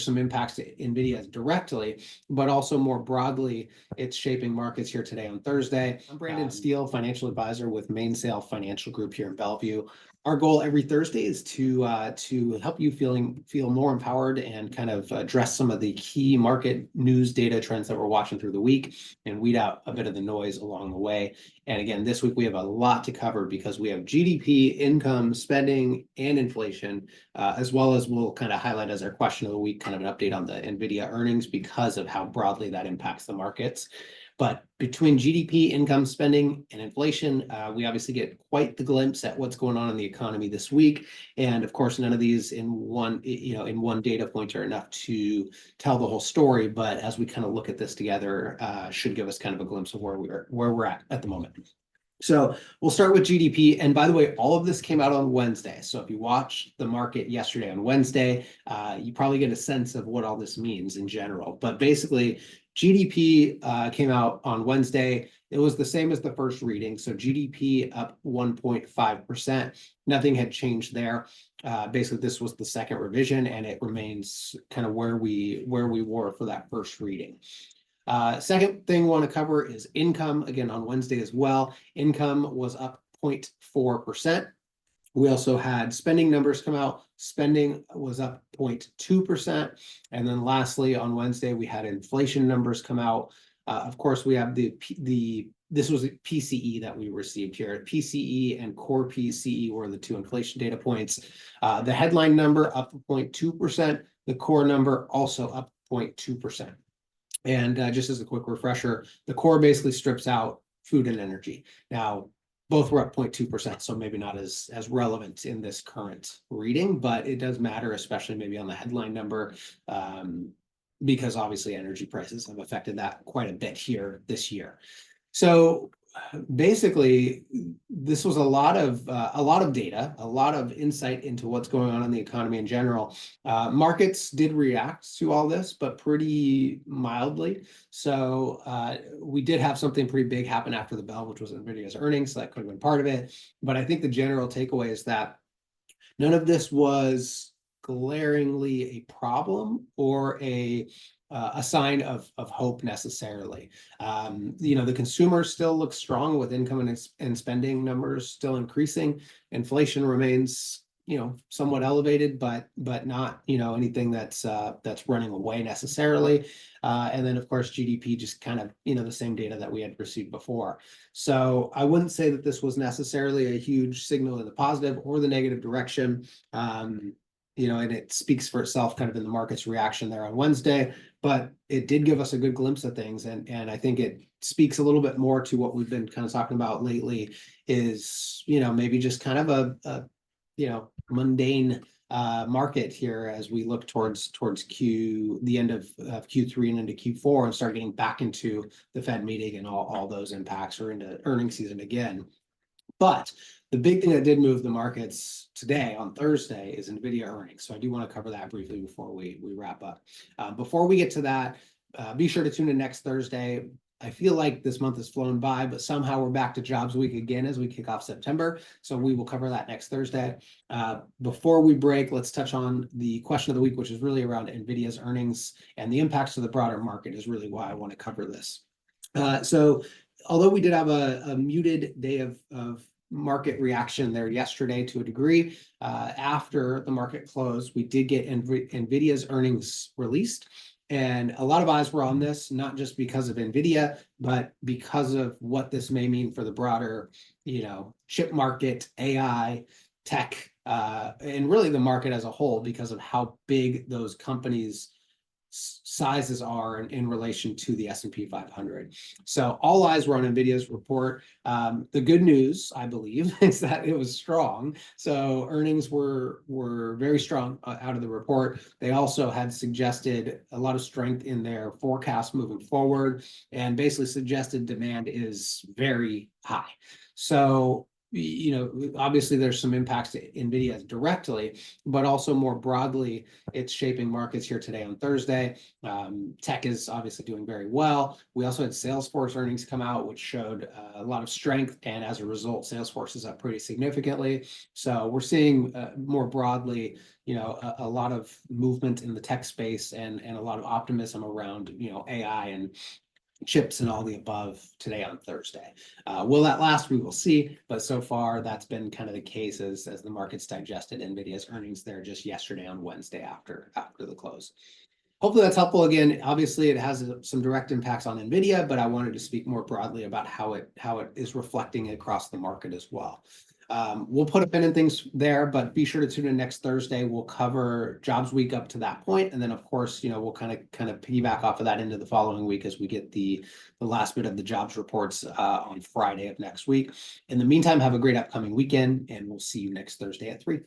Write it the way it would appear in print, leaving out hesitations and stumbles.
some impacts to NVIDIA directly, but also more broadly, it's shaping markets here today on Thursday. I'm Brandon Steele, financial advisor with Mainsail Financial Group here in Bellevue. Our goal every Thursday is to help you feel more empowered and kind of address some of the key market news data trends that we're watching through the week and weed out a bit of the noise along the way. And again, this week we have a lot to cover because we have GDP, income, spending, and inflation, as well as we'll kind of highlight as our question of the week, kind of an update on the NVIDIA earnings because of how broadly that impacts the markets. But between GDP, income, spending, and inflation, we obviously get quite the glimpse at what's going on in the economy this week. And of course, none of these in one data point are enough to tell the whole story. But as we kind of look at this together, should give us kind of a glimpse of where we're at the moment. So we'll start with GDP. And by the way, all of this came out on Wednesday. So if you watched the market yesterday on Wednesday, you probably get a sense of what all this means in general. But basically, GDP came out on Wednesday. It was the same as the first reading. So GDP up 1.5%. Nothing had changed there. Basically, this was the second revision, and it remains kind of where we were for that first reading. Second thing we want to cover is income, again on Wednesday as well. Income was up 0.4%. We also had spending numbers come out. Spending was up 0.2%. And then lastly, on Wednesday, we had inflation numbers come out. Of course, we have this was a PCE that we received here. PCE and core PCE were the two inflation data points. The headline number up 0.2%. The core number also up 0.2%. And just as a quick refresher, the core basically strips out food and energy. Now, both were up 0.2%, so maybe not as relevant in this current reading, but it does matter, especially maybe on the headline number, because obviously energy prices have affected that quite a bit here this year. So basically, this was a lot of data, a lot of insight into what's going on in the economy in general. Markets did react to all this, but pretty mildly. So we did have something pretty big happen after the bell, which was NVIDIA's earnings. So that could have been part of it. But I think the general takeaway is that none of this was glaringly a problem or a sign of hope necessarily. The consumer still looks strong with income and spending numbers still increasing. Inflation remains, somewhat elevated, but not, anything that's running away necessarily. And then of course, GDP just kind of, the same data that we had received before. So I wouldn't say that this was necessarily a huge signal in the positive or the negative direction. And it speaks for itself kind of in the market's reaction there on Wednesday, but it did give us a good glimpse of things. And I think it speaks a little bit more to what we've been kind of talking about lately is, maybe just kind of a mundane market here as we look towards the end of Q3 and into Q4 and start getting back into the Fed meeting and all those impacts or into earnings season again. But the big thing that did move the markets today on Thursday is NVIDIA earnings. So I do want to cover that briefly before we wrap up. Before we get to that, be sure to tune in next Thursday. I feel like this month has flown by, but somehow we're back to jobs week again as we kick off September. So we will cover that next Thursday. Before we break, let's touch on the question of the week, which is really around NVIDIA's earnings and the impacts to the broader market is really why I want to cover this. So although we did have a muted day of market reaction there yesterday to a degree, after the market closed, we did get NVIDIA's earnings released. And a lot of eyes were on this, not just because of NVIDIA, but because of what this may mean for the broader, chip market, AI, tech, and really the market as a whole, because of how big those companies' sizes are in relation to the S&P 500. So all eyes were on NVIDIA's report. The good news, I believe, is that it was strong. So earnings were very strong out of the report. They also had suggested a lot of strength in their forecast moving forward and basically suggested demand is very high. So Obviously there's some impacts to NVIDIA directly, but also more broadly, it's shaping markets here today on Thursday. Tech is obviously doing very well. We also had Salesforce earnings come out, which showed a lot of strength, and as a result, Salesforce is up pretty significantly. So we're seeing more broadly, a lot of movement in the tech space and a lot of optimism around, AI and chips and all the above today on Thursday. Will that last? We will see. But so far, that's been kind of the case as the markets digested NVIDIA's earnings there just yesterday on Wednesday after the close. Hopefully that's helpful. Again, obviously it has some direct impacts on NVIDIA, but I wanted to speak more broadly about how it is reflecting across the market as well. We'll put a pin in things there, but be sure to tune in next Thursday. We'll cover jobs week up to that point, and then of course, we'll kind of piggyback off of that into the following week as we get the last bit of the jobs reports on Friday of next week. In the meantime, have a great upcoming weekend, and we'll see you next Thursday at 3.